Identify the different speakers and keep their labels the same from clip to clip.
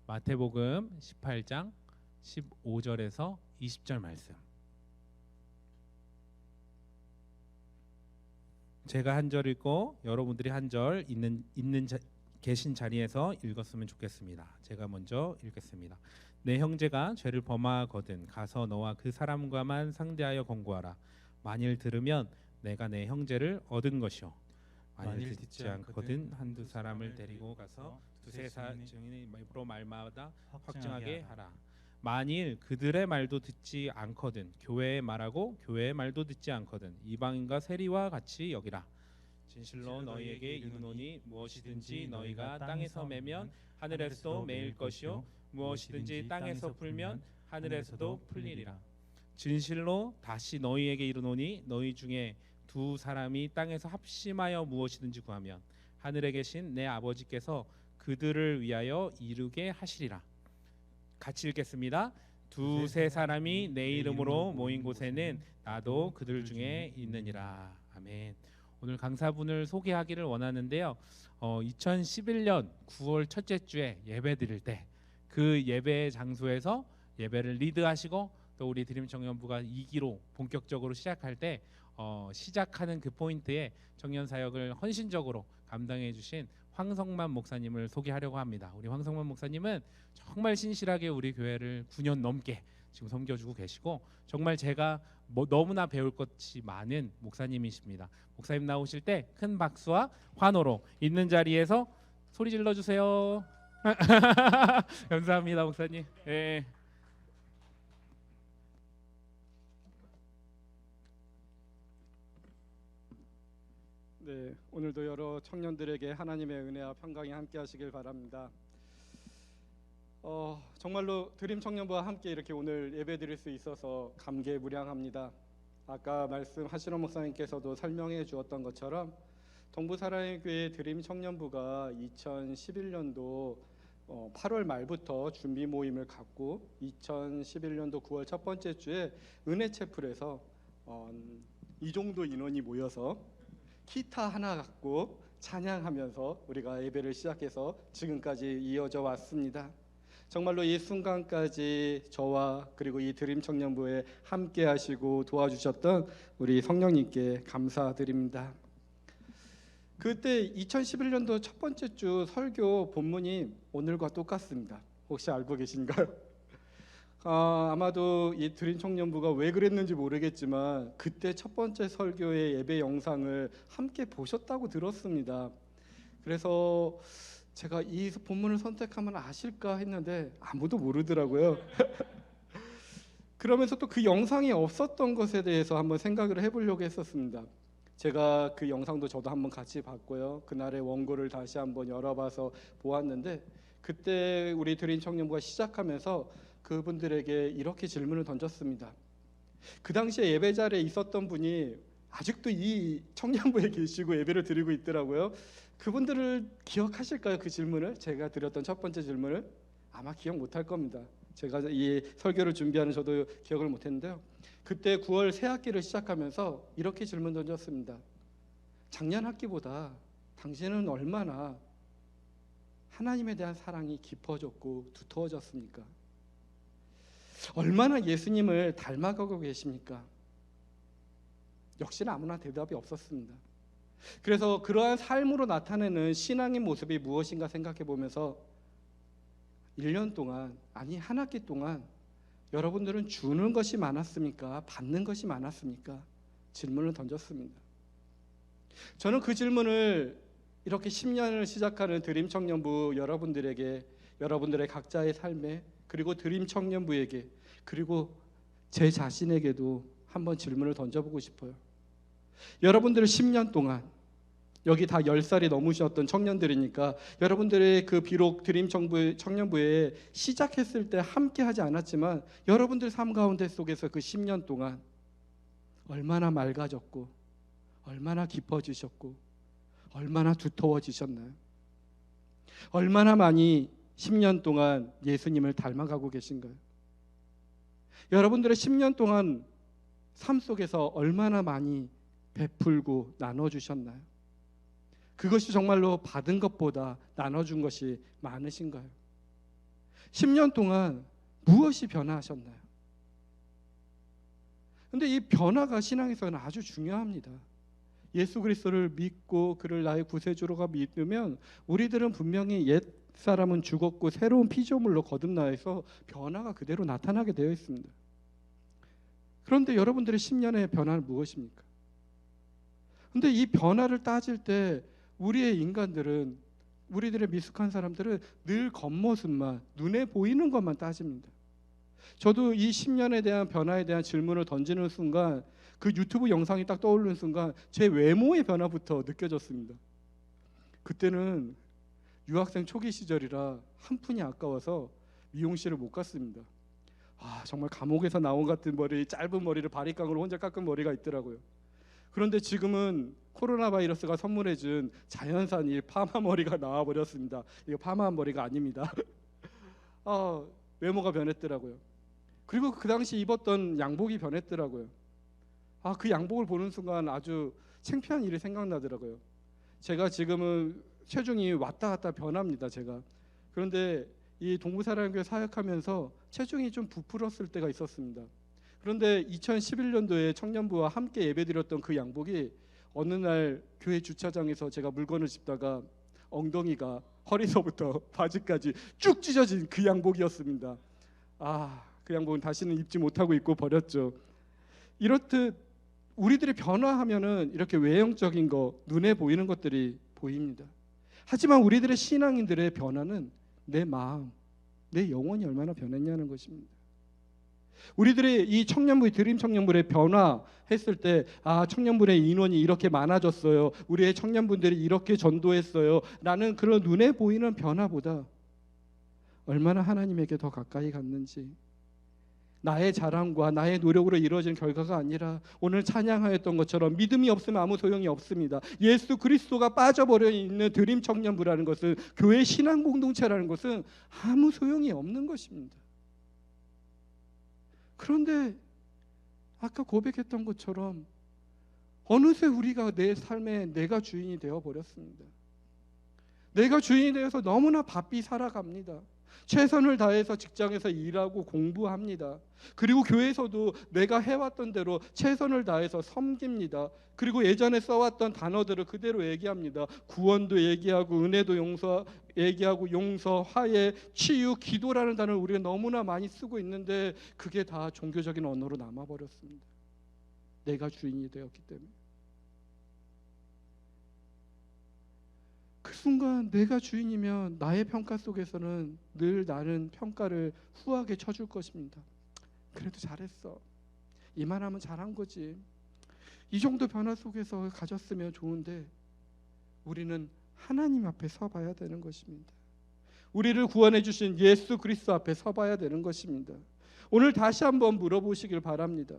Speaker 1: 마태복음 18장 15절에서 20절 말씀. 제가 한 절 읽고 여러분들이 한 절 계신 자리에서 읽었으면 좋겠습니다. 제가 먼저 읽겠습니다. 내 형제가 죄를 범하거든 가서 너와 그 사람과만 상대하여 권고하라. 만일 들으면 내가 내 형제를 얻은 것이요, 만일 듣지 않거든 한두 사람을 데리고 가서 두세 증인의 입으로 말마다 확증하게 하라. 만일 그들의 말도 듣지 않거든 교회의 말하고 교회의 말도 듣지 않거든 이방인과 세리와 같이 여기라. 진실로 너희에게 이르노니 무엇이든지 너희가 땅에서 매면 하늘에서도 매일 것이요, 무엇이든지 땅에서 풀면 하늘에서도 풀리리라. 진실로 다시 너희에게 이르노니 너희 중에 두 사람이 땅에서 합심하여 무엇이든지 구하면 하늘에 계신 내 아버지께서 그들을 위하여 이루게 하시리라. 같이 읽겠습니다. 두세 사람이 내 이름으로 모인 곳에는 나도 그들 중에 있느니라. 아멘. 오늘 강사분을 소개하기를 원하는데요. 2011년 9월 첫째 주에 예배 드릴 때 그 예배 장소에서 예배를 리드하시고 또 우리 드림 청년부가 2기로 본격적으로 시작할 때 시작하는 그 포인트에 청년 사역을 헌신적으로 감당해 주신 황성만 목사님을 소개하려고 합니다. 우리 황성만 목사님은 정말 신실하게 우리 교회를 9년 넘게 지금 섬겨주고 계시고 정말 제가 너무나 배울 것이 많은 목사님이십니다. 목사님 나오실 때 큰 박수와 환호로 있는 자리에서 소리 질러 주세요. 감사합니다, 목사님. 네.
Speaker 2: 네, 오늘도 여러 청년들에게 하나님의 은혜와 평강이 함께 하시길 바랍니다. 정말로 드림 청년부와 함께 이렇게 오늘 예배 드릴 수 있어서 감개무량합니다. 아까 말씀하시는 목사님께서도 설명해 주었던 것처럼 동부사랑교회 드림 청년부가 2011년도 8월 말부터 준비 모임을 갖고 2011년도 9월 첫 번째 주에 은혜채플에서 이 정도 인원이 모여서 기타 하나 갖고 찬양하면서 우리가 예배를 시작해서 지금까지 이어져 왔습니다. 정말로 이 순간까지 저와 그리고 이 드림 청년부에 함께 하시고 도와주셨던 우리 성령님께 감사드립니다. 그때 2011년도 첫 번째 주 설교 본문이 오늘과 똑같습니다. 혹시 알고 계신가요? 아마도 이 드림 청년부가 왜 그랬는지 모르겠지만 그때 첫 번째 설교의 예배 영상을 함께 보셨다고 들었습니다. 그래서 제가 이 본문을 선택하면 아실까 했는데 아무도 모르더라고요. 그러면서 또 그 영상이 없었던 것에 대해서 한번 생각을 해보려고 했었습니다. 제가 그 영상도 저도 한번 같이 봤고요. 그날의 원고를 다시 한번 열어봐서 보았는데 그때 우리 드림 청년부가 시작하면서 그분들에게 이렇게 질문을 던졌습니다. 그 당시에 예배 자리에 있었던 분이 아직도 이 청년부에 계시고 예배를 드리고 있더라고요. 그분들을 기억하실까요? 그 질문을, 제가 드렸던 첫 번째 질문을 아마 기억 못할 겁니다. 제가 이 설교를 준비하는 저도 기억을 못했는데요. 그때 9월 새 학기를 시작하면서 이렇게 질문 던졌습니다. 작년 학기보다 당신은 얼마나 하나님에 대한 사랑이 깊어졌고 두터워졌습니까? 얼마나 예수님을 닮아가고 계십니까? 역시나 아무나 대답이 없었습니다. 그래서 그러한 삶으로 나타내는 신앙의 모습이 무엇인가 생각해 보면서 1년 동안, 아니 한 학기 동안 여러분들은 주는 것이 많았습니까? 받는 것이 많았습니까? 질문을 던졌습니다. 저는 그 질문을 이렇게 10년을 시작하는 드림 청년부 여러분들에게, 여러분들의 각자의 삶에, 그리고 드림 청년부에게, 그리고 제 자신에게도 한번 질문을 던져보고 싶어요. 여러분들은 10년 동안, 여기 다 10살이 넘으셨던 청년들이니까 여러분들의 그 비록 드림 청년부에 시작했을 때 함께 하지 않았지만 여러분들 삶 가운데 속에서 그 10년 동안 얼마나 맑아졌고 얼마나 깊어지셨고 얼마나 두터워지셨나요? 얼마나 많이 10년 동안 예수님을 닮아가고 계신가요? 여러분들의 10년 동안 삶 속에서 얼마나 많이 베풀고 나눠주셨나요? 그것이 정말로 받은 것보다 나눠준 것이 많으신가요? 10년 동안 무엇이 변화하셨나요? 근데 이 변화가 신앙에서는 아주 중요합니다. 예수 그리스도를 믿고 그를 나의 구세주로가 믿으면 우리들은 분명히 옛 사람은 죽었고 새로운 피조물로 거듭나서 변화가 그대로 나타나게 되어 있습니다. 그런데 여러분들의 10년의 변화는 무엇입니까? 근데 이 변화를 따질 때 우리의 인간들은, 우리들의 미숙한 사람들은 늘 겉모습만, 눈에 보이는 것만 따집니다. 저도 이 10년에 대한 변화에 대한 질문을 던지는 순간, 그 유튜브 영상이 딱 떠오르는 순간 제 외모의 변화부터 느껴졌습니다. 그때는 유학생 초기 시절이라 한 푼이 아까워서 미용실을 못 갔습니다. 정말 감옥에서 나온 같은 머리, 짧은 머리를 바리깡으로 혼자 깎은 머리가 있더라고요. 그런데 지금은 코로나 바이러스가 선물해준 자연산 이 파마 머리가 나와버렸습니다. 이거 파마한 머리가 아닙니다. 외모가 변했더라고요. 그리고 그 당시 입었던 양복이 변했더라고요. 그 양복을 보는 순간 아주 창피한 일이 생각나더라고요. 제가 지금은 체중이 왔다 갔다 변합니다. 제가. 그런데 이 동부사랑교회 사역하면서 체중이 좀 부풀었을 때가 있었습니다. 그런데 2011년도에 청년부와 함께 예배드렸던 그 양복이 어느 날 교회 주차장에서 제가 물건을 짚다가 엉덩이가 허리서부터 바지까지 쭉 찢어진 그 양복이었습니다. 그 양복은 다시는 입지 못하고 입고 버렸죠. 이렇듯 우리들이 변화하면은 이렇게 외형적인 거, 눈에 보이는 것들이 보입니다. 하지만 우리들의 신앙인들의 변화는 내 마음, 내 영혼이 얼마나 변했냐는 것입니다. 우리들의 이 청년부의 드림 청년부의 변화했을 때 청년부의 인원이 이렇게 많아졌어요. 우리의 청년분들이 이렇게 전도했어요. 나는 그런 눈에 보이는 변화보다 얼마나 하나님에게 더 가까이 갔는지, 나의 자랑과 나의 노력으로 이루어진 결과가 아니라 오늘 찬양하였던 것처럼 믿음이 없으면 아무 소용이 없습니다. 예수 그리스도가 빠져버려 있는 드림 청년부라는 것은, 교회 신앙 공동체라는 것은 아무 소용이 없는 것입니다. 그런데 아까 고백했던 것처럼 어느새 우리가 내 삶에 내가 주인이 되어버렸습니다. 내가 주인이 되어서 너무나 바삐 살아갑니다. 최선을 다해서 직장에서 일하고 공부합니다. 그리고 교회에서도 내가 해왔던 대로 최선을 다해서 섬깁니다. 그리고 예전에 써왔던 단어들을 그대로 얘기합니다. 구원도 얘기하고 은혜도 얘기하고 용서, 화해, 치유, 기도라는 단어를 우리가 너무나 많이 쓰고 있는데 그게 다 종교적인 언어로 남아버렸습니다. 내가 주인이 되었기 때문에. 그 순간 내가 주인이면 나의 평가 속에서는 늘 나는 평가를 후하게 쳐줄 것입니다. 그래도 잘했어. 이만하면 잘한 거지. 이 정도 변화 속에서 가졌으면 좋은데 우리는 하나님 앞에 서봐야 되는 것입니다. 우리를 구원해 주신 예수 그리스도 앞에 서봐야 되는 것입니다. 오늘 다시 한번 물어보시길 바랍니다.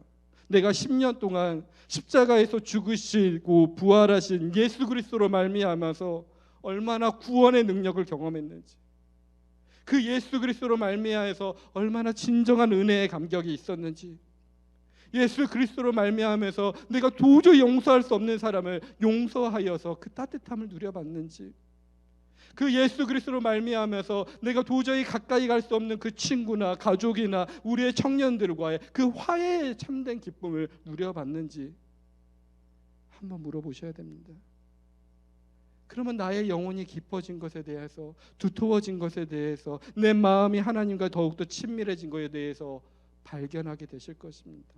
Speaker 2: 내가 10년 동안 십자가에서 죽으시고 부활하신 예수 그리스도로 말미암아서 얼마나 구원의 능력을 경험했는지, 그 예수 그리스도로 말미암아서 얼마나 진정한 은혜의 감격이 있었는지, 예수 그리스도로 말미암아서 내가 도저히 용서할 수 없는 사람을 용서하여서 그 따뜻함을 누려봤는지, 그 예수 그리스도로 말미암아서 내가 도저히 가까이 갈 수 없는 그 친구나 가족이나 우리의 청년들과의 그 화해의 참된 기쁨을 누려봤는지 한번 물어보셔야 됩니다. 그러면 나의 영혼이 깊어진 것에 대해서, 두터워진 것에 대해서, 내 마음이 하나님과 더욱더 친밀해진 것에 대해서 발견하게 되실 것입니다.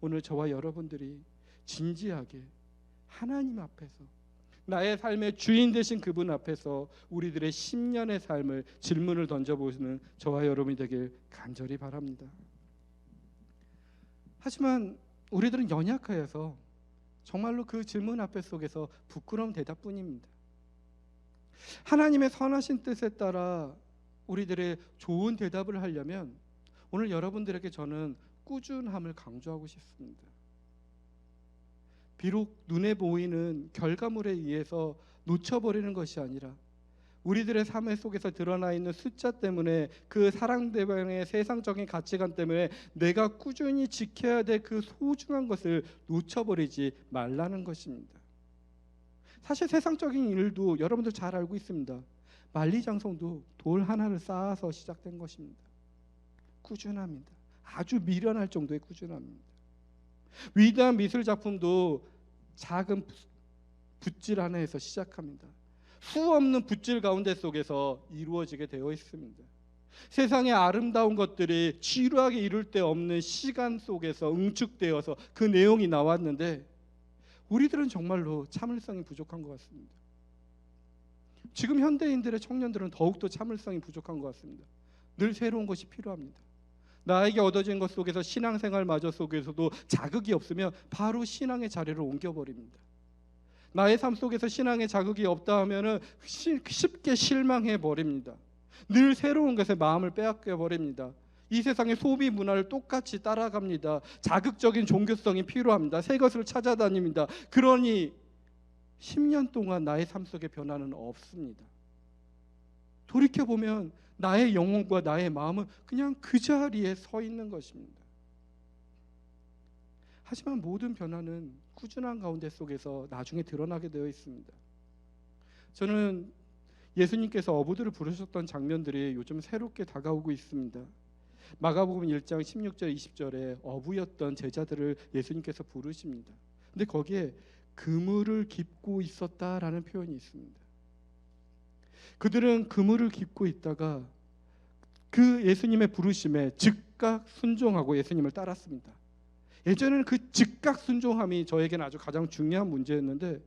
Speaker 2: 오늘 저와 여러분들이 진지하게 하나님 앞에서, 나의 삶의 주인 되신 그분 앞에서 우리들의 10년의 삶을 질문을 던져보시는 저와 여러분이 되길 간절히 바랍니다. 하지만 우리들은 연약하여서 정말로 그 질문 앞에 속에서 부끄러운 대답뿐입니다. 하나님의 선하신 뜻에 따라 우리들의 좋은 대답을 하려면 오늘 여러분들에게 저는 꾸준함을 강조하고 싶습니다. 비록 눈에 보이는 결과물에 의해서 놓쳐버리는 것이 아니라 우리들의 삶 속에서 드러나 있는 숫자 때문에, 그 사랑대방의 세상적인 가치관 때문에 내가 꾸준히 지켜야 될 그 소중한 것을 놓쳐버리지 말라는 것입니다. 사실 세상적인 일도 여러분들 잘 알고 있습니다. 만리장성도 돌 하나를 쌓아서 시작된 것입니다. 꾸준합니다. 아주 미련할 정도의 꾸준함입니다. 위대한 미술 작품도 작은 붓질 하나에서 시작합니다. 수없는 붓질 가운데 속에서 이루어지게 되어 있습니다. 세상의 아름다운 것들이 지루하게 이룰 데 없는 시간 속에서 응축되어서 그 내용이 나왔는데 우리들은 정말로 참을성이 부족한 것 같습니다. 지금 현대인들의 청년들은 더욱더 참을성이 부족한 것 같습니다. 늘 새로운 것이 필요합니다. 나에게 얻어진 것 속에서 신앙생활마저 속에서도 자극이 없으면 바로 신앙의 자리를 옮겨버립니다. 나의 삶 속에서 신앙의 자극이 없다 하면 쉽게 실망해 버립니다. 늘 새로운 것에 마음을 빼앗겨 버립니다. 이 세상의 소비 문화를 똑같이 따라갑니다. 자극적인 종교성이 필요합니다. 새 것을 찾아다닙니다. 그러니 10년 동안 나의 삶 속에 변화는 없습니다. 돌이켜보면 나의 영혼과 나의 마음은 그냥 그 자리에 서 있는 것입니다. 하지만 모든 변화는 꾸준한 가운데 속에서 나중에 드러나게 되어 있습니다. 저는 예수님께서 어부들을 부르셨던 장면들이 요즘 새롭게 다가오고 있습니다. 마가복음 1장 16절 20절에 어부였던 제자들을 예수님께서 부르십니다. 근데 거기에 그물을 깁고 있었다라는 표현이 있습니다. 그들은 그물을 깁고 있다가 그 예수님의 부르심에 즉각 순종하고 예수님을 따랐습니다. 예전에는 그 즉각 순종함이 저에게는 아주 가장 중요한 문제였는데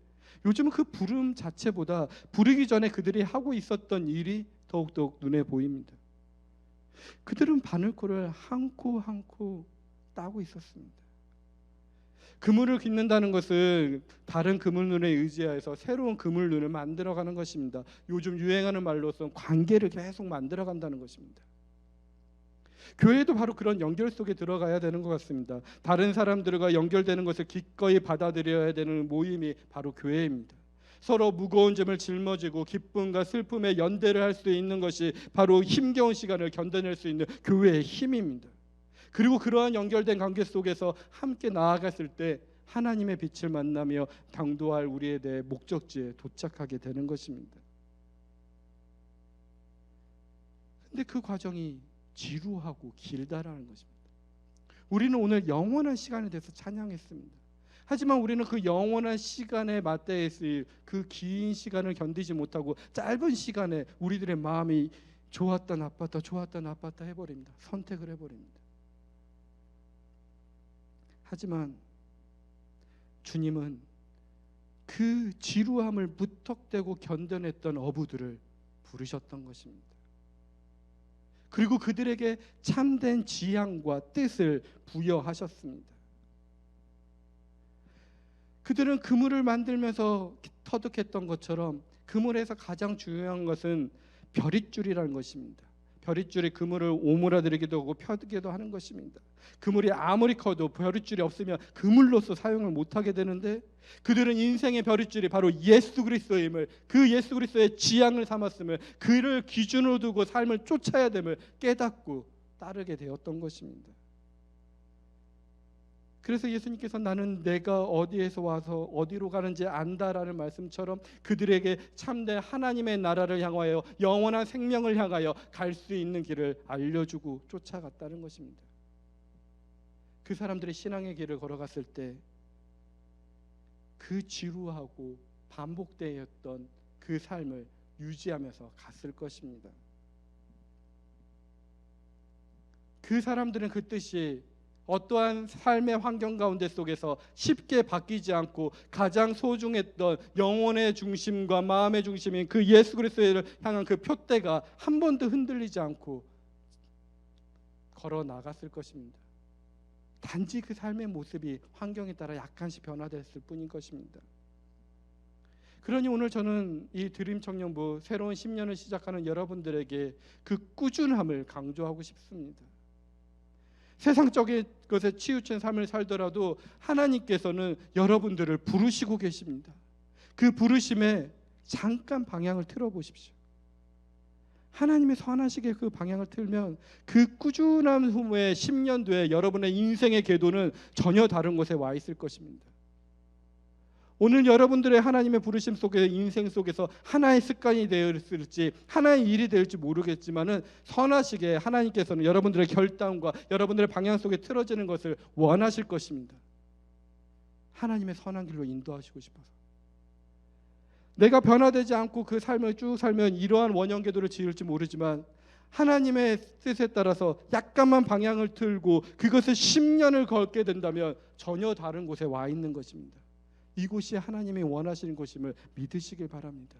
Speaker 2: 요즘은 그 부름 자체보다 부르기 전에 그들이 하고 있었던 일이 더욱더 눈에 보입니다. 그들은 바늘코를 한 코 한 코 따고 있었습니다. 그물을 깃는다는 것은 다른 그물눈에 의지해서 새로운 그물눈을 만들어가는 것입니다. 요즘 유행하는 말로서 관계를 계속 만들어간다는 것입니다. 교회도 바로 그런 연결 속에 들어가야 되는 것 같습니다. 다른 사람들과 연결되는 것을 기꺼이 받아들여야 되는 모임이 바로 교회입니다. 서로 무거운 짐을 짊어지고 기쁨과 슬픔의 연대를 할 수 있는 것이 바로 힘겨운 시간을 견뎌낼 수 있는 교회의 힘입니다. 그리고 그러한 연결된 관계 속에서 함께 나아갔을 때 하나님의 빛을 만나며 당도할 우리에 대해 목적지에 도착하게 되는 것입니다. 근데 그 과정이 지루하고 길다라는 것입니다. 우리는 오늘 영원한 시간에 대해서 찬양했습니다. 하지만 우리는 그 영원한 시간에 맞대했을 그 긴 시간을 견디지 못하고 짧은 시간에 우리들의 마음이 좋았다 나빴다 좋았다 나빴다 해버립니다. 선택을 해버립니다. 하지만 주님은 그 지루함을 무턱대고 견뎌냈던 어부들을 부르셨던 것입니다. 그리고 그들에게 참된 지향과 뜻을 부여하셨습니다. 그들은 그물을 만들면서 터득했던 것처럼 그물에서 가장 중요한 것은 벼릿줄이라는 것입니다. 벼릿줄이 그물을 오므라들기도 하고 펴기도 하는 것입니다. 그물이 아무리 커도 벼릿줄이 없으면 그물로서 사용을 못하게 되는데 그들은 인생의 벼릿줄이 바로 예수 그리스도임을, 그 예수 그리스도의 지향을 삼았음을, 그를 기준으로 두고 삶을 쫓아야 됨을 깨닫고 따르게 되었던 것입니다. 그래서 예수님께서 나는 내가 어디에서 와서 어디로 가는지 안다라는 말씀처럼 그들에게 참된 하나님의 나라를 향하여 영원한 생명을 향하여 갈 수 있는 길을 알려주고 쫓아갔다는 것입니다. 그 사람들이 신앙의 길을 걸어갔을 때 그 지루하고 반복되었던 그 삶을 유지하면서 갔을 것입니다. 그 사람들은 그 뜻이 어떠한 삶의 환경 가운데 속에서 쉽게 바뀌지 않고 가장 소중했던 영혼의 중심과 마음의 중심인 그 예수 그리스도를 향한 그 표대가 한 번도 흔들리지 않고 걸어 나갔을 것입니다. 단지 그 삶의 모습이 환경에 따라 약간씩 변화됐을 뿐인 것입니다. 그러니 오늘 저는 이 드림 청년부 새로운 10년을 시작하는 여러분들에게 그 꾸준함을 강조하고 싶습니다. 세상적인 것에 치우친 삶을 살더라도 하나님께서는 여러분들을 부르시고 계십니다. 그 부르심에 잠깐 방향을 틀어보십시오. 하나님의 선하시게 그 방향을 틀면 그 꾸준한 후에 10년 뒤에 여러분의 인생의 궤도는 전혀 다른 곳에 와 있을 것입니다. 오늘 여러분들의 하나님의 부르심 속에 인생 속에서 하나의 습관이 되었을지 하나의 일이 될지 모르겠지만은 선하시게 하나님께서는 여러분들의 결단과 여러분들의 방향 속에 틀어지는 것을 원하실 것입니다. 하나님의 선한 길로 인도하시고 싶어서. 내가 변화되지 않고 그 삶을 쭉 살면 이러한 원형궤도를 지을지 모르지만 하나님의 뜻에 따라서 약간만 방향을 틀고 그것을 10년을 걷게 된다면 전혀 다른 곳에 와 있는 것입니다. 이곳이 하나님이 원하시는 곳임을 믿으시길 바랍니다.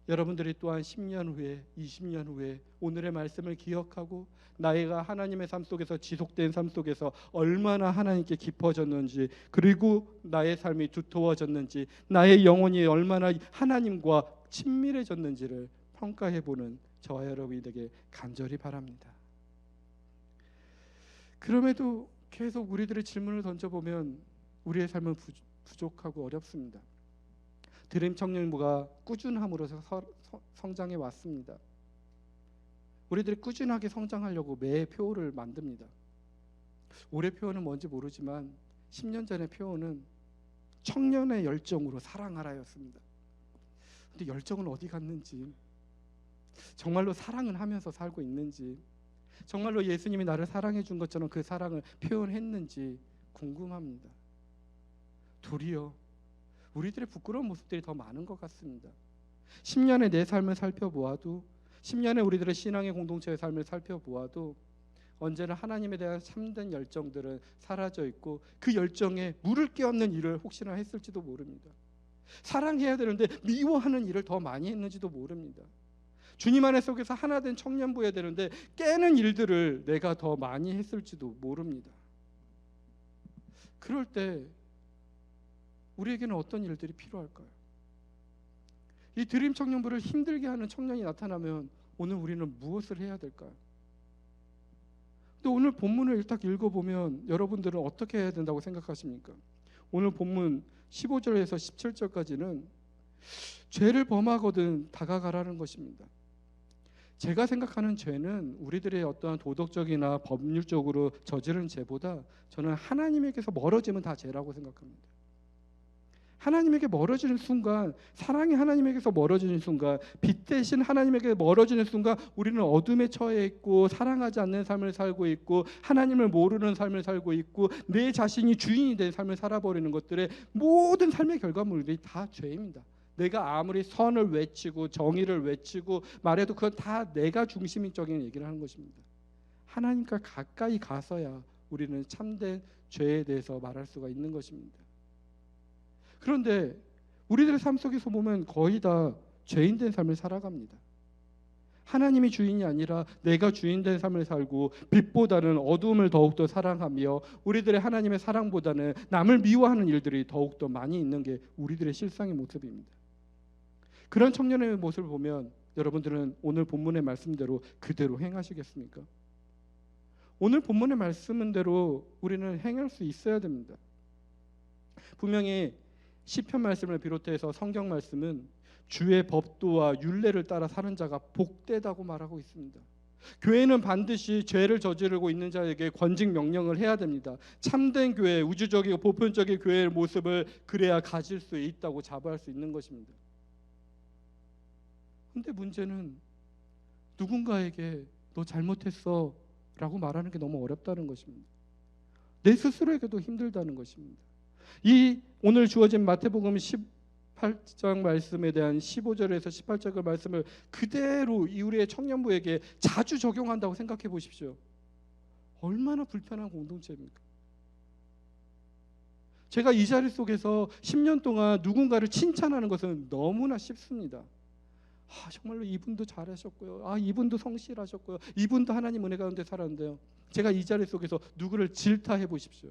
Speaker 2: 여러분들이 또한 10년 후에 20년 후에 오늘의 말씀을 기억하고 나이가 하나님의 삶 속에서 지속된 삶 속에서 얼마나 하나님께 깊어졌는지, 그리고 나의 삶이 두터워졌는지, 나의 영혼이 얼마나 하나님과 친밀해졌는지를 평가해보는 저와 여러분이 되게 간절히 바랍니다. 그럼에도 계속 우리들의 질문을 던져보면 우리의 삶은 부족하고 어렵습니다. 드림 청년부가 꾸준함으로 성장해 왔습니다. 우리들이 꾸준하게 성장하려고 매 표를 만듭니다. 올해 표어는 뭔지 모르지만 10년 전의 표어는 청년의 열정으로 사랑하라였습니다. 근데 열정은 어디 갔는지, 정말로 사랑은 하면서 살고 있는지, 정말로 예수님이 나를 사랑해 준 것처럼 그 사랑을 표현했는지 궁금합니다. 도리어 우리들의 부끄러운 모습들이 더 많은 것 같습니다. 10년의 내 삶을 살펴보아도, 10년의 우리들의 신앙의 공동체의 삶을 살펴보아도 언제나 하나님에 대한 참된 열정들은 사라져 있고 그 열정에 물을 끼얹는 일을 혹시나 했을지도 모릅니다. 사랑해야 되는데 미워하는 일을 더 많이 했는지도 모릅니다. 주님 안에 속에서 하나 된 청년부여야 되는데 깨는 일들을 내가 더 많이 했을지도 모릅니다. 그럴 때 우리에게는 어떤 일들이 필요할까요? 이 드림 청년부를 힘들게 하는 청년이 나타나면 오늘 우리는 무엇을 해야 될까요? 근데 오늘 본문을 딱 읽어보면 여러분들은 어떻게 해야 된다고 생각하십니까? 오늘 본문 15절에서 17절까지는 죄를 범하거든 다가가라는 것입니다. 제가 생각하는 죄는 우리들의 어떠한 도덕적이나 법률적으로 저지른 죄보다 저는 하나님에게서 멀어지면 다 죄라고 생각합니다. 하나님에게 멀어지는 순간, 사랑이 하나님에게서 멀어지는 순간, 빛 대신 하나님에게 멀어지는 순간 우리는 어둠에 처해 있고 사랑하지 않는 삶을 살고 있고 하나님을 모르는 삶을 살고 있고 내 자신이 주인이 된 삶을 살아버리는 것들의 모든 삶의 결과물들이 다 죄입니다. 내가 아무리 선을 외치고 정의를 외치고 말해도 그건 다 내가 중심적인 얘기를 하는 것입니다. 하나님과 가까이 가서야 우리는 참된 죄에 대해서 말할 수가 있는 것입니다. 그런데 우리들의 삶 속에서 보면 거의 다 죄인된 삶을 살아갑니다. 하나님이 주인이 아니라 내가 주인된 삶을 살고 빛보다는 어두움을 더욱더 사랑하며 우리들의 하나님의 사랑보다는 남을 미워하는 일들이 더욱더 많이 있는 게 우리들의 실상의 모습입니다. 그런 청년의 모습을 보면 여러분들은 오늘 본문의 말씀대로 그대로 행하시겠습니까? 오늘 본문의 말씀대로 우리는 행할 수 있어야 됩니다. 분명히 시편 말씀을 비롯해서 성경 말씀은 주의 법도와 율례를 따라 사는 자가 복되다고 말하고 있습니다. 교회는 반드시 죄를 저지르고 있는 자에게 권징 명령을 해야 됩니다. 참된 교회, 우주적이고 보편적인 교회의 모습을 그래야 가질 수 있다고 자부할 수 있는 것입니다. 그런데 문제는 누군가에게 너 잘못했어 라고 말하는 게 너무 어렵다는 것입니다. 내 스스로에게도 힘들다는 것입니다. 이 오늘 주어진 마태복음 18장 말씀에 대한 15절에서 18절 말씀을 그대로 이 우리의 청년부에게 자주 적용한다고 생각해 보십시오. 얼마나 불편한 공동체입니까? 제가 이 자리 속에서 10년 동안 누군가를 칭찬하는 것은 너무나 쉽습니다. 정말로 이분도 잘하셨고요. 이분도 성실하셨고요. 이분도 하나님 은혜 가운데 살았는데요. 제가 이 자리 속에서 누구를 질타해 보십시오.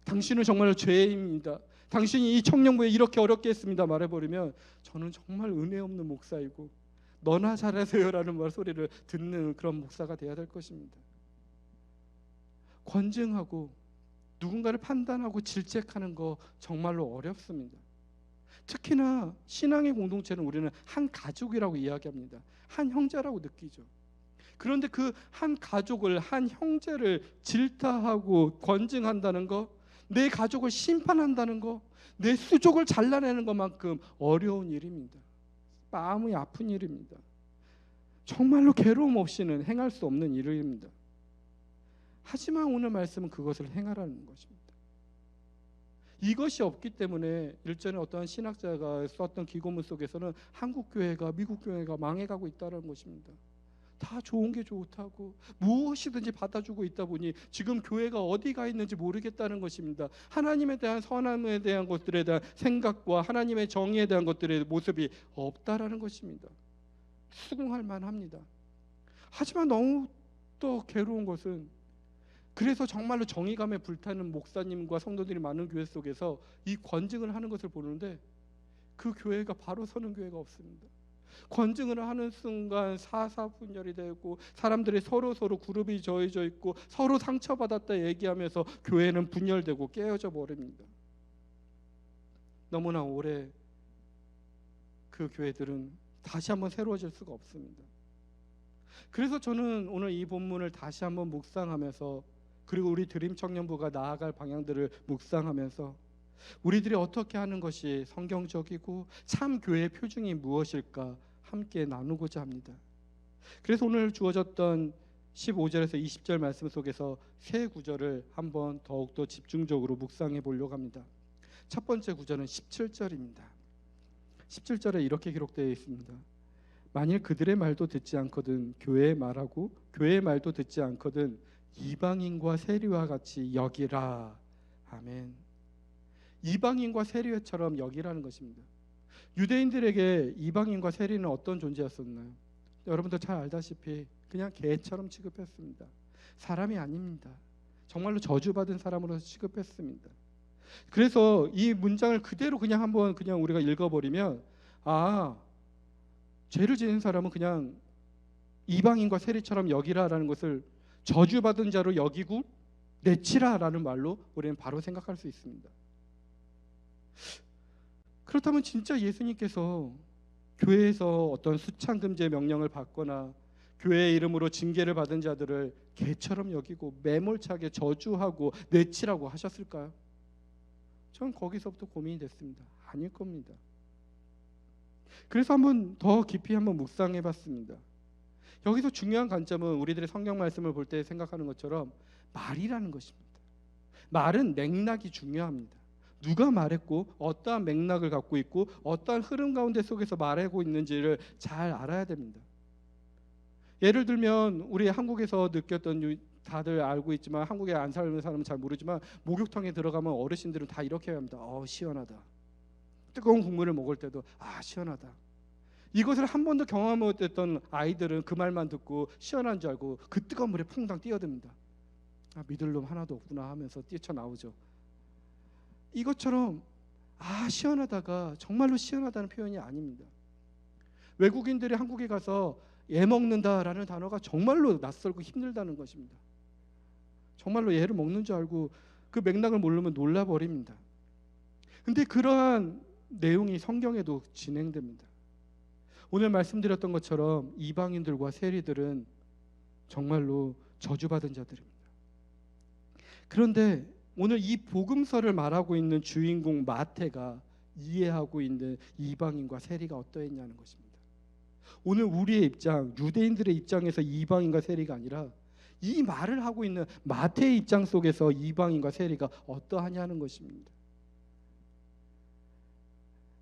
Speaker 2: 당신은 정말 죄인입니다. 당신이 이 청년부에 이렇게 어렵게 했습니다 말해버리면 저는 정말 은혜 없는 목사이고 너나 잘하세요라는 말 소리를 듣는 그런 목사가 돼야 될 것입니다. 권증하고 누군가를 판단하고 질책하는 거 정말로 어렵습니다. 특히나 신앙의 공동체는 우리는 한 가족이라고 이야기합니다. 한 형제라고 느끼죠. 그런데 그 한 가족을, 한 형제를 질타하고 권증한다는 것, 내 가족을 심판한다는 거, 내 수족을 잘라내는 것만큼 어려운 일입니다. 마음이 아픈 일입니다. 정말로 괴로움 없이는 행할 수 없는 일입니다. 하지만 오늘 말씀은 그것을 행하라는 것입니다. 이것이 없기 때문에 일전에 어떠한 신학자가 썼던 기고문 속에서는 한국 교회가 미국 교회가 망해가고 있다는 것입니다. 다 좋은 게 좋다고 무엇이든지 받아주고 있다 보니 지금 교회가 어디가 있는지 모르겠다는 것입니다. 하나님에 대한 선함에 대한 것들에 대한 생각과 하나님의 정의에 대한 것들의 모습이 없다라는 것입니다. 수긍할 만합니다. 하지만 너무 또 괴로운 것은, 그래서 정말로 정의감에 불타는 목사님과 성도들이 많은 교회 속에서 이 권증을 하는 것을 보는데 그 교회가 바로 서는 교회가 없습니다. 권증을 하는 순간 사사분열이 되고 사람들이 서로 그룹이 저어져 있고 서로 상처받았다 얘기하면서 교회는 분열되고 깨어져 버립니다. 너무나 오래 그 교회들은 다시 한번 새로워질 수가 없습니다. 그래서 저는 오늘 이 본문을 다시 한번 묵상하면서, 그리고 우리 드림 청년부가 나아갈 방향들을 묵상하면서 우리들이 어떻게 하는 것이 성경적이고 참 교회의 표준이 무엇일까 함께 나누고자 합니다. 그래서 오늘 주어졌던 15절에서 20절 말씀 속에서 세 구절을 한번 더욱더 집중적으로 묵상해 보려고 합니다. 첫 번째 구절은 17절입니다. 17절에 이렇게 기록되어 있습니다. 만일 그들의 말도 듣지 않거든 교회의 말하고 교회의 말도 듣지 않거든 이방인과 세리와 같이 여기라. 아멘. 이방인과 세리처럼 여기라는 것입니다. 유대인들에게 이방인과 세리는 어떤 존재였었나요? 여러분도 잘 알다시피 그냥 개처럼 취급했습니다. 사람이 아닙니다. 정말로 저주받은 사람으로 취급했습니다. 그래서 이 문장을 그대로 그냥 한번 그냥 우리가 읽어버리면, 죄를 지은 사람은 그냥 이방인과 세리처럼 여기라라는 것을 저주받은 자로 여기고 내치라라는 말로 우리는 바로 생각할 수 있습니다. 그렇다면 진짜 예수님께서 교회에서 어떤 수창금지의 명령을 받거나 교회의 이름으로 징계를 받은 자들을 개처럼 여기고 매몰차게 저주하고 내치라고 하셨을까요? 전 거기서부터 고민이 됐습니다. 아닐 겁니다. 그래서 한번 더 깊이 한번 묵상해 봤습니다. 여기서 중요한 관점은 우리들의 성경 말씀을 볼 때 생각하는 것처럼 말이라는 것입니다. 말은 맥락이 중요합니다. 누가 말했고 어떠한 맥락을 갖고 있고 어떠한 흐름 가운데 속에서 말하고 있는지를 잘 알아야 됩니다. 예를 들면 우리 한국에서 느꼈던, 다들 알고 있지만 한국에 안 사는 사람은 잘 모르지만 목욕탕에 들어가면 어르신들은 다 이렇게 합니다. 시원하다. 뜨거운 국물을 먹을 때도 시원하다. 이것을 한 번도 경험 못했던 아이들은 그 말만 듣고 시원한 줄 알고 그 뜨거운 물에 퐁당 뛰어듭니다. 믿을 놈 하나도 없구나 하면서 뛰쳐나오죠. 이것처럼 시원하다가 정말로 시원하다는 표현이 아닙니다. 외국인들이 한국에 가서 애 먹는다라는 단어가 정말로 낯설고 힘들다는 것입니다. 정말로 애를 먹는 줄 알고 그 맥락을 모르면 놀라버립니다. 근데 그러한 내용이 성경에도 진행됩니다. 오늘 말씀드렸던 것처럼 이방인들과 세리들은 정말로 저주받은 자들입니다. 그런데 오늘 이 복음서를 말하고 있는 주인공 마태가 이해하고 있는 이방인과 세리가 어떠했냐는 것입니다. 오늘 우리의 입장, 유대인들의 입장에서 이방인과 세리가 아니라 이 말을 하고 있는 마태의 입장 속에서 이방인과 세리가 어떠하냐는 것입니다.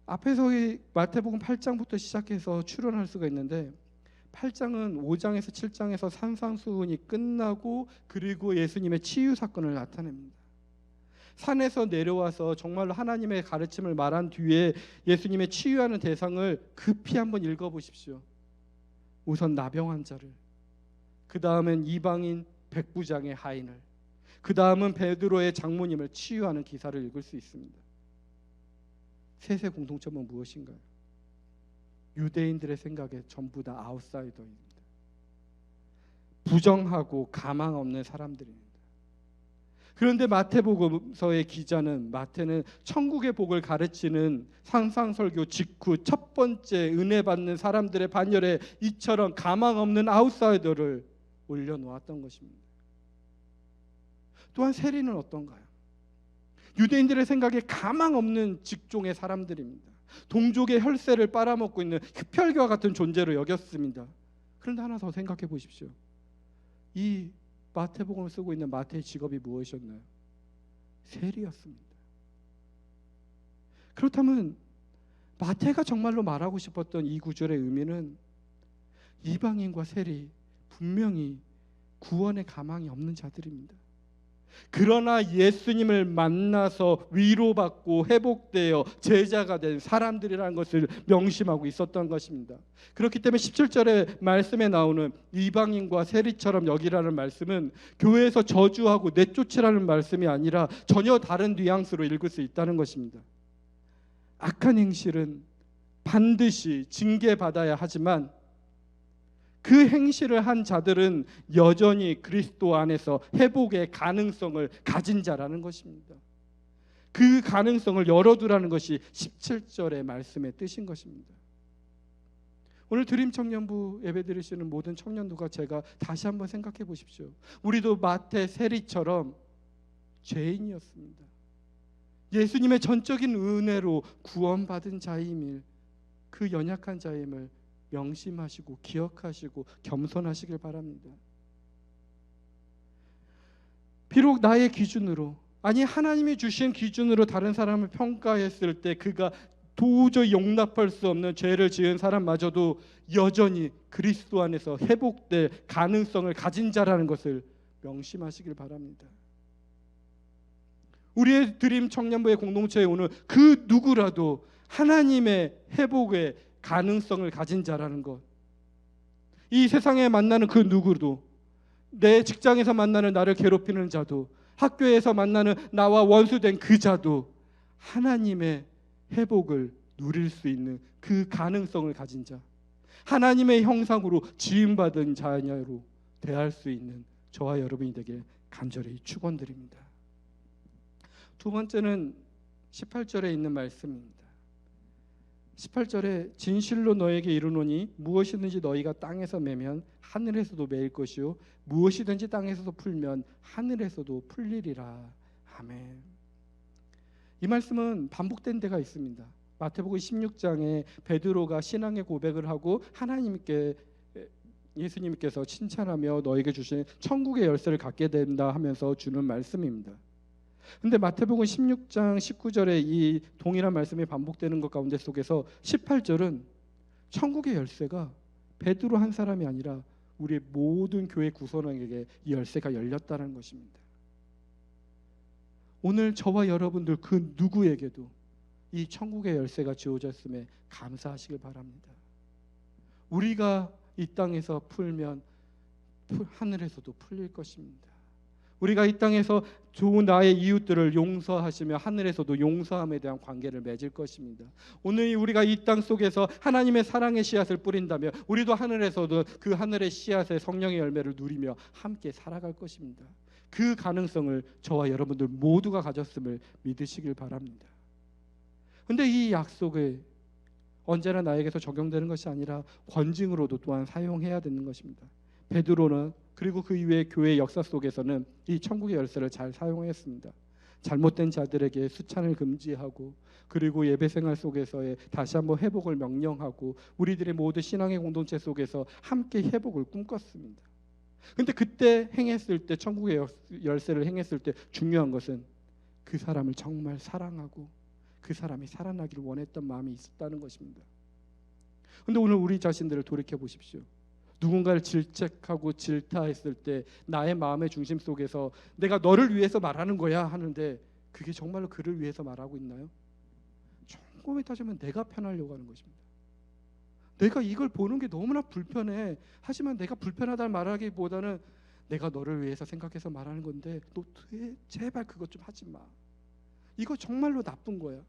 Speaker 2: 앞에서 마태복음 8장부터 시작해서 추론할 수가 있는데 8장은 5장에서 7장에서 산상수훈이 끝나고 그리고 예수님의 치유 사건을 나타냅니다. 산에서 내려와서 정말로 하나님의 가르침을 말한 뒤에 예수님의 치유하는 대상을 급히 한번 읽어보십시오. 우선 나병 환자를, 그 다음은 이방인 백부장의 하인을, 그 다음은 베드로의 장모님을 치유하는 기사를 읽을 수 있습니다. 셋의 공통점은 무엇인가요? 유대인들의 생각에 전부 다 아웃사이더입니다. 부정하고 가망 없는 사람들입니다. 그런데 마태복음서의 기자는, 마태는 천국의 복을 가르치는 상상설교 직후 첫 번째 은혜 받는 사람들의 반열에 이처럼 가망 없는 아웃사이더를 올려놓았던 것입니다. 또한 세리는 어떤가요? 유대인들의 생각에 가망 없는 직종의 사람들입니다. 동족의 혈세를 빨아먹고 있는 흡혈귀와 같은 존재로 여겼습니다. 그런데 하나 더 생각해 보십시오. 이 마태복음을 쓰고 있는 마태의 직업이 무엇이었나요? 세리였습니다. 그렇다면 마태가 정말로 말하고 싶었던 이 구절의 의미는 이방인과 세리, 분명히 구원의 가망이 없는 자들입니다. 그러나 예수님을 만나서 위로받고 회복되어 제자가 된 사람들이라는 것을 명심하고 있었던 것입니다. 그렇기 때문에 17절의 말씀에 나오는 이방인과 세리처럼 여기라는 말씀은 교회에서 저주하고 내쫓으라는 말씀이 아니라 전혀 다른 뉘앙스로 읽을 수 있다는 것입니다. 악한 행실은 반드시 징계받아야 하지만 그 행실을 한 자들은 여전히 그리스도 안에서 회복의 가능성을 가진 자라는 것입니다. 그 가능성을 열어두라는 것이 17절의 말씀의 뜻인 것입니다. 오늘 드림 청년부 예배 드리시는 모든 청년들과 제가 다시 한번 생각해 보십시오. 우리도 마태 세리처럼 죄인이었습니다. 예수님의 전적인 은혜로 구원받은 자임을, 그 연약한 자임을 명심하시고 기억하시고 겸손하시길 바랍니다. 비록 나의 기준으로, 아니 하나님이 주신 기준으로 다른 사람을 평가했을 때 그가 도저히 용납할 수 없는 죄를 지은 사람마저도 여전히 그리스도 안에서 회복될 가능성을 가진 자라는 것을 명심하시길 바랍니다. 우리의 드림 청년부의 공동체에 오는 그 누구라도 하나님의 회복의 가능성을 가진 자라는 것, 이 세상에 만나는 그 누구도, 내 직장에서 만나는 나를 괴롭히는 자도, 학교에서 만나는 나와 원수된 그 자도 하나님의 회복을 누릴 수 있는 그 가능성을 가진 자, 하나님의 형상으로 지음받은 자녀로 대할 수 있는 저와 여러분이 되길 간절히 축원드립니다. 두 번째는 18절에 있는 말씀입니다. 18절에 진실로 너에게 이르노니 무엇이든지 너희가 땅에서 매면 하늘에서도 매일 것이요 무엇이든지 땅에서도 풀면 하늘에서도 풀리리라. 아멘. 이 말씀은 반복된 데가 있습니다. 마태복음 16장에 베드로가 신앙의 고백을 하고 하나님께, 예수님께서 칭찬하며 너에게 주신 천국의 열쇠를 갖게 된다 하면서 주는 말씀입니다. 근데 마태복음 16장 19절에 이 동일한 말씀이 반복되는 것 가운데 속에서 18절은 천국의 열쇠가 베드로 한 사람이 아니라 우리 모든 교회 구성원에게 이 열쇠가 열렸다는 것입니다. 오늘 저와 여러분들 그 누구에게도 이 천국의 열쇠가 주어졌음에 감사하시길 바랍니다. 우리가 이 땅에서 풀면 하늘에서도 풀릴 것입니다. 우리가 이 땅에서 좋은 나의 이웃들을 용서하시며 하늘에서도 용서함에 대한 관계를 맺을 것입니다. 오늘 우리가 이 땅 속에서 하나님의 사랑의 씨앗을 뿌린다면 우리도 하늘에서도 그 하늘의 씨앗의 성령의 열매를 누리며 함께 살아갈 것입니다. 그 가능성을 저와 여러분들 모두가 가졌음을 믿으시길 바랍니다. 그런데 이 약속을 언제나 나에게서 적용되는 것이 아니라 권징으로도 또한 사용해야 되는 것입니다. 베드로는 그리고 그 이후의 교회 역사 속에서는 이 천국의 열쇠를 잘 사용했습니다. 잘못된 자들에게 수찬을 금지하고 그리고 예배 생활 속에서의 다시 한번 회복을 명령하고 우리들의 모두 신앙의 공동체 속에서 함께 회복을 꿈꿨습니다. 그런데 그때 행했을 때, 천국의 열쇠를 행했을 때 중요한 것은 그 사람을 정말 사랑하고 그 사람이 살아나기를 원했던 마음이 있었다는 것입니다. 그런데 오늘 우리 자신들을 돌이켜 보십시오. 누군가를 질책하고 질타했을 때 나의 마음의 중심 속에서 내가 너를 위해서 말하는 거야 하는데 그게 정말로 그를 위해서 말하고 있나요? 꼼꼼히 따지면 내가 편하려고 하는 것입니다. 내가 이걸 보는 게 너무나 불편해. 하지만 내가 불편하다는 말하기보다는 내가 너를 위해서 생각해서 말하는 건데 너 제발 그것 좀 하지 마. 이거 정말로 나쁜 거야.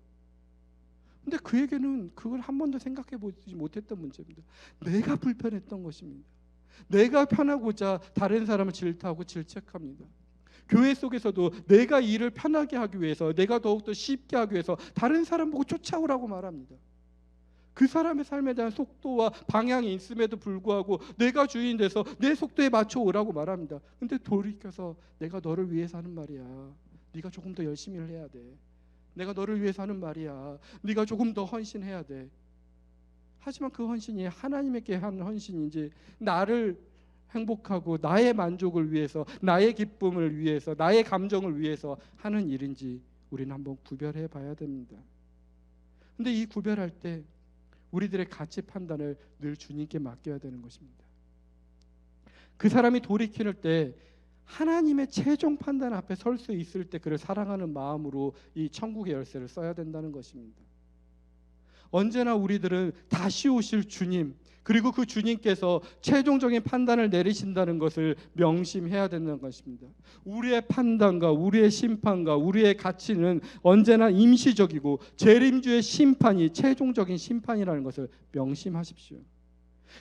Speaker 2: 근데 그에게는 그걸 한 번도 생각해 보지 못했던 문제입니다. 내가 불편했던 것입니다. 내가 편하고자 다른 사람을 질타하고 질책합니다. 교회 속에서도 내가 일을 편하게 하기 위해서, 내가 더욱더 쉽게 하기 위해서 다른 사람 보고 쫓아오라고 말합니다. 그 사람의 삶에 대한 속도와 방향이 있음에도 불구하고 내가 주인 돼서 내 속도에 맞춰 오라고 말합니다. 근데 돌이켜서 내가 너를 위해서 하는 말이야. 네가 조금 더 열심히 해야 돼. 내가 너를 위해서 하는 말이야. 네가 조금 더 헌신해야 돼. 하지만 그 헌신이 하나님께 한 헌신인지 나를 행복하고 나의 만족을 위해서, 나의 기쁨을 위해서, 나의 감정을 위해서 하는 일인지 우리는 한번 구별해 봐야 됩니다. 근데 이 구별할 때 우리들의 가치 판단을 늘 주님께 맡겨야 되는 것입니다. 그 사람이 돌이킬 때 하나님의 최종 판단 앞에 설 수 있을 때 그를 사랑하는 마음으로 이 천국의 열쇠를 써야 된다는 것입니다. 언제나 우리들은 다시 오실 주님, 그리고 그 주님께서 최종적인 판단을 내리신다는 것을 명심해야 된다는 것입니다. 우리의 판단과 우리의 심판과 우리의 가치는 언제나 임시적이고 재림주의 심판이 최종적인 심판이라는 것을 명심하십시오.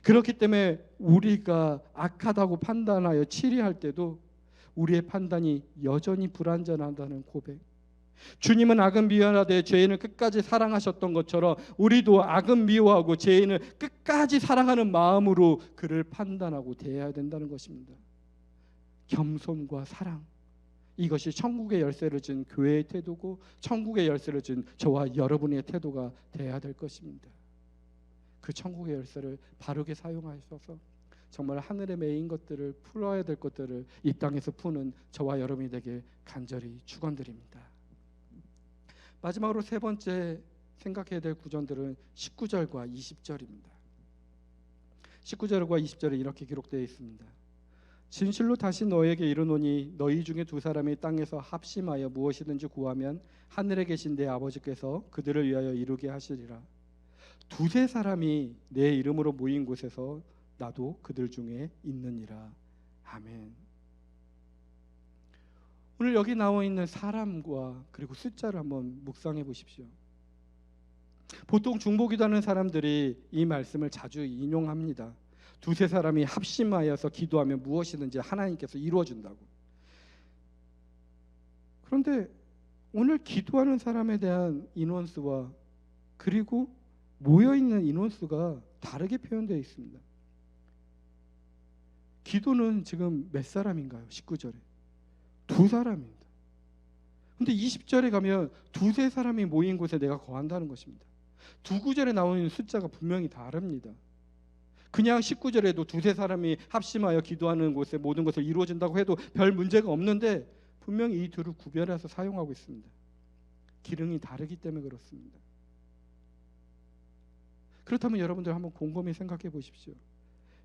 Speaker 2: 그렇기 때문에 우리가 악하다고 판단하여 치리할 때도 우리의 판단이 여전히 불완전하다는 고백. 주님은 악은 미워하되 죄인을 끝까지 사랑하셨던 것처럼 우리도 악은 미워하고 죄인을 끝까지 사랑하는 마음으로 그를 판단하고 대해야 된다는 것입니다. 겸손과 사랑, 이것이 천국의 열쇠를 준 교회의 태도고 천국의 열쇠를 준 저와 여러분의 태도가 되어야 될 것입니다. 그 천국의 열쇠를 바르게 사용하셔서 정말 하늘에 매인 것들을 풀어야 될 것들을 이 땅에서 푸는 저와 여러분이 되게 간절히 축원드립니다. 마지막으로 세 번째 생각해야 될 구절들은 19절과 20절입니다. 19절과 20절에 이렇게 기록되어 있습니다. 진실로 다시 너에게 이르노니 너희 중에 두 사람이 땅에서 합심하여 무엇이든지 구하면 하늘에 계신 내 아버지께서 그들을 위하여 이루게 하시리라. 두세 사람이 내 이름으로 모인 곳에서 나도 그들 중에 있느니라. 아멘. 오늘 여기 나와 있는 사람과 그리고 숫자를 한번 묵상해 보십시오. 보통 중보기도하는 사람들이 이 말씀을 자주 인용합니다. 두세 사람이 합심하여서 기도하면 무엇이든지 하나님께서 이루어준다고. 그런데 오늘 기도하는 사람에 대한 인원수와 그리고 모여있는 인원수가 다르게 표현되어 있습니다. 기도는 지금 몇 사람인가요? 19절에 두 사람입니다. 근데 20절에 가면 두세 사람이 모인 곳에 내가 거한다는 것입니다. 두 구절에 나오는 숫자가 분명히 다릅니다. 그냥 19절에도 두세 사람이 합심하여 기도하는 곳에 모든 것을 이루어진다고 해도 별 문제가 없는데 분명히 이 둘을 구별해서 사용하고 있습니다. 기능이 다르기 때문에 그렇습니다. 그렇다면 여러분들 한번 곰곰이 생각해 보십시오.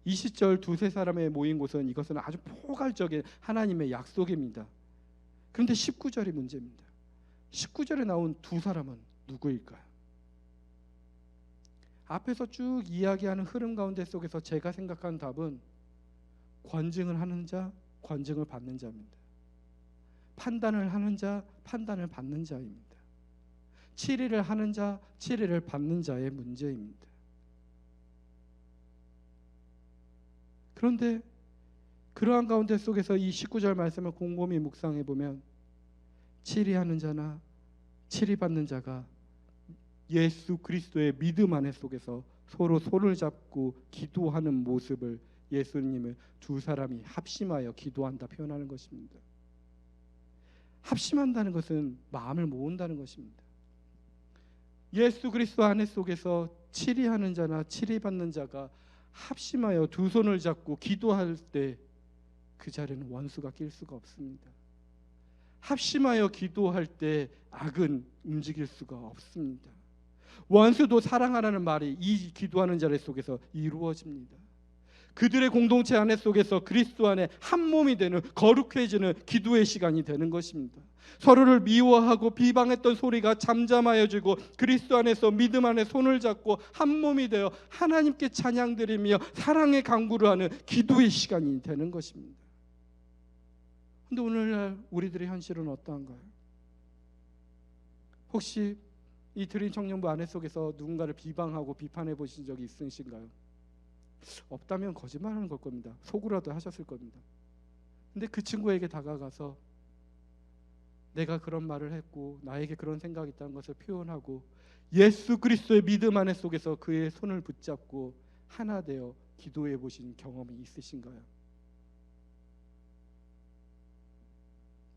Speaker 2: 20절 두세 사람의 모인 곳은 이것은 아주 포괄적인 하나님의 약속입니다. 그런데 19절이 문제입니다. 19절에 나온 두 사람은 누구일까요? 앞에서 쭉 이야기하는 흐름 가운데 속에서 제가 생각한 답은 권증을 하는 자, 권증을 받는 자입니다. 판단을 하는 자, 판단을 받는 자입니다. 치리를 하는 자, 치리를 받는 자의 문제입니다. 그런데 그러한 가운데 속에서 이 19절 말씀을 곰곰이 묵상해 보면 치리하는 자나 치리받는 자가 예수 그리스도의 믿음 안에 속에서 서로 손을 잡고 기도하는 모습을 예수님을 두 사람이 합심하여 기도한다 표현하는 것입니다. 합심한다는 것은 마음을 모은다는 것입니다. 예수 그리스도 안에 속에서 치리하는 자나 치리받는 자가 합심하여 두 손을 잡고 기도할 때 그 자리는 원수가 낄 수가 없습니다. 합심하여 기도할 때 악은 움직일 수가 없습니다. 원수도 사랑하라는 말이 이 기도하는 자리 속에서 이루어집니다. 그들의 공동체 안에 속에서 그리스도 안에 한 몸이 되는 거룩해지는 기도의 시간이 되는 것입니다. 서로를 미워하고 비방했던 소리가 잠잠하여지고 그리스도 안에서 믿음 안에 손을 잡고 한 몸이 되어 하나님께 찬양드리며 사랑의 강구를 하는 기도의 시간이 되는 것입니다. 그런데 오늘날 우리들의 현실은 어떠한가요? 혹시 이 드림 청년부 안에 속에서 누군가를 비방하고 비판해 보신 적이 있으신가요? 없다면 거짓말하는 걸 겁니다. 속으로도 하셨을 겁니다. 근데 그 친구에게 다가가서 내가 그런 말을 했고 나에게 그런 생각이 있다는 것을 표현하고 예수 그리스도의 믿음 안에 속에서 그의 손을 붙잡고 하나 되어 기도해 보신 경험이 있으신가요?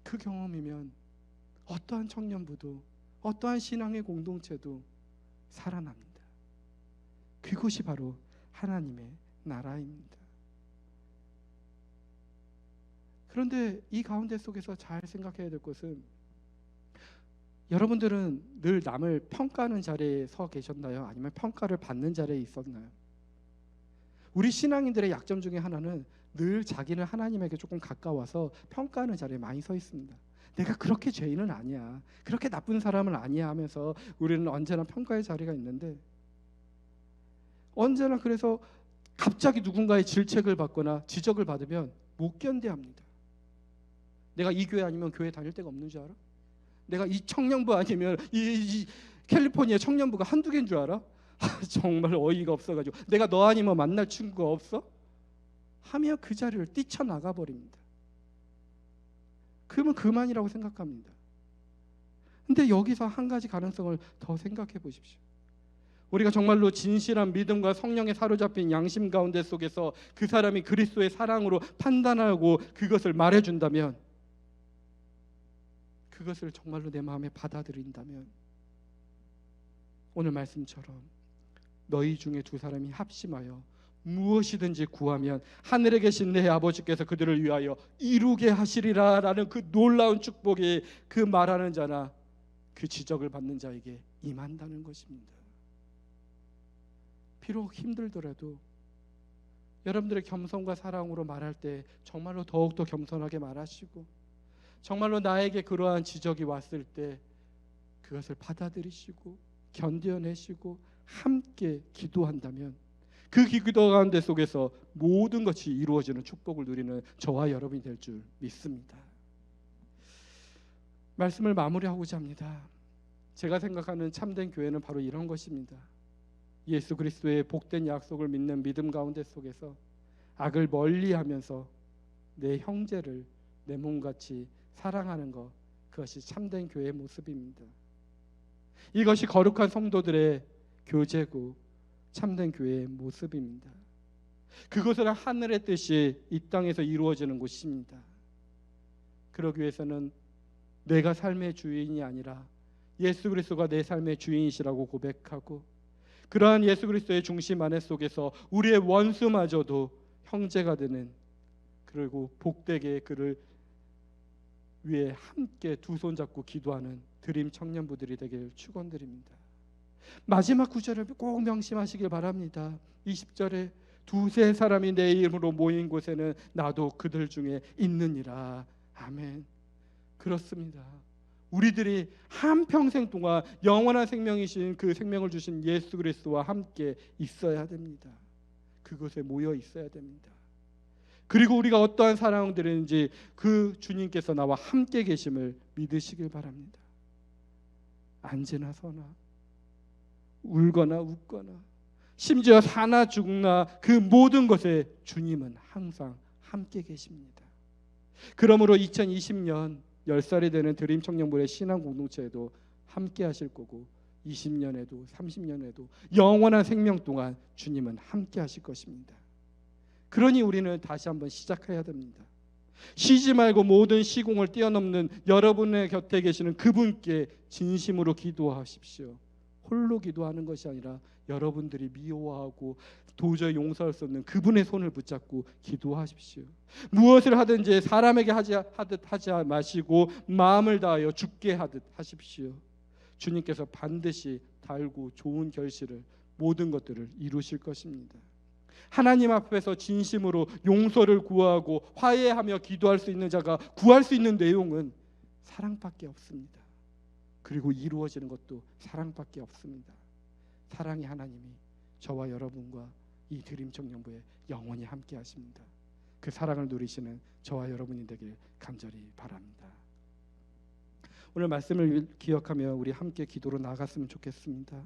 Speaker 2: 그 경험이면 어떠한 청년부도 어떠한 신앙의 공동체도 살아납니다. 그곳이 바로 하나님의 나라입니다. 그런데 이 가운데 속에서 잘 생각해야 될 것은, 여러분들은 늘 남을 평가하는 자리에 서 계셨나요? 아니면 평가를 받는 자리에 있었나요? 우리 신앙인들의 약점 중에 하나는 늘 자기는 하나님에게 조금 가까워서 평가하는 자리에 많이 서 있습니다. 내가 그렇게 죄인은 아니야, 그렇게 나쁜 사람은 아니야 하면서 우리는 언제나 평가의 자리가 있는데, 언제나 그래서 갑자기 누군가의 질책을 받거나 지적을 받으면 못 견뎌합니다. 내가 이 교회 아니면 교회 다닐 데가 없는 줄 알아? 내가 이 청년부 아니면 이 캘리포니아 청년부가 한두 개인 줄 알아? 정말 어이가 없어가지고 내가 너 아니면 만날 친구가 없어? 하며 그 자리를 뛰쳐나가 버립니다. 그러면 그만이라고 생각합니다. 근데 여기서 한 가지 가능성을 더 생각해 보십시오. 우리가 정말로 진실한 믿음과 성령에 사로잡힌 양심 가운데 속에서 그 사람이 그리스도의 사랑으로 판단하고 그것을 말해준다면, 그것을 정말로 내 마음에 받아들인다면, 오늘 말씀처럼 너희 중에 두 사람이 합심하여 무엇이든지 구하면 하늘에 계신 내 아버지께서 그들을 위하여 이루게 하시리라 라는 그 놀라운 축복이 그 말하는 자나 그 지적을 받는 자에게 임한다는 것입니다. 비록 힘들더라도 여러분들의 겸손과 사랑으로 말할 때 정말로 더욱더 겸손하게 말하시고, 정말로 나에게 그러한 지적이 왔을 때 그것을 받아들이시고 견뎌내시고 함께 기도한다면, 그 기도 가운데 속에서 모든 것이 이루어지는 축복을 누리는 저와 여러분이 될 줄 믿습니다. 말씀을 마무리하고자 합니다. 제가 생각하는 참된 교회는 바로 이런 것입니다. 예수 그리스도의 복된 약속을 믿는 믿음 가운데 속에서 악을 멀리하면서 내 형제를 내 몸같이 사랑하는 것, 그것이 참된 교회의 모습입니다. 이것이 거룩한 성도들의 교제고 참된 교회의 모습입니다. 그것은 하늘의 뜻이 이 땅에서 이루어지는 곳입니다. 그러기 위해서는 내가 삶의 주인이 아니라 예수 그리스도가 내 삶의 주인이시라고 고백하고, 그러한 예수 그리스도의 중심 안에 속에서 우리의 원수마저도 형제가 되는, 그리고 복되게 그를 위해 함께 두 손 잡고 기도하는 드림 청년부들이 되길 축원드립니다. 마지막 구절을 꼭 명심하시길 바랍니다. 20절에 두세 사람이 내 이름으로 모인 곳에는 나도 그들 중에 있느니라. 아멘. 그렇습니다. 우리들이 한평생 동안 영원한 생명이신 그 생명을 주신 예수 그리스도와 함께 있어야 됩니다. 그곳에 모여 있어야 됩니다. 그리고 우리가 어떠한 사랑들인지 그 주님께서 나와 함께 계심을 믿으시길 바랍니다. 앉으나 서나 울거나 웃거나 심지어 사나 죽나 그 모든 것에 주님은 항상 함께 계십니다. 그러므로 2020년 10살이 되는 드림 청년부의 신앙 공동체에도 함께 하실 거고, 20년에도 30년에도 영원한 생명 동안 주님은 함께 하실 것입니다. 그러니 우리는 다시 한번 시작해야 됩니다. 쉬지 말고 모든 시공을 뛰어넘는 여러분의 곁에 계시는 그분께 진심으로 기도하십시오. 홀로 기도하는 것이 아니라 여러분들이 미워하고 도저히 용서할 수 없는 그분의 손을 붙잡고 기도하십시오. 무엇을 하든지 사람에게 하듯 하지 마시고 마음을 다하여 주께 하듯 하십시오. 주님께서 반드시 달고 좋은 결실을, 모든 것들을 이루실 것입니다. 하나님 앞에서 진심으로 용서를 구하고 화해하며 기도할 수 있는 자가 구할 수 있는 내용은 사랑밖에 없습니다. 그리고 이루어지는 것도 사랑밖에 없습니다. 사랑의 하나님이 저와 여러분과 이 드림 청년부에 영원히 함께 하십니다. 그 사랑을 누리시는 저와 여러분이 되길 간절히 바랍니다. 오늘 말씀을 기억하며 우리 함께 기도로 나아갔으면 좋겠습니다.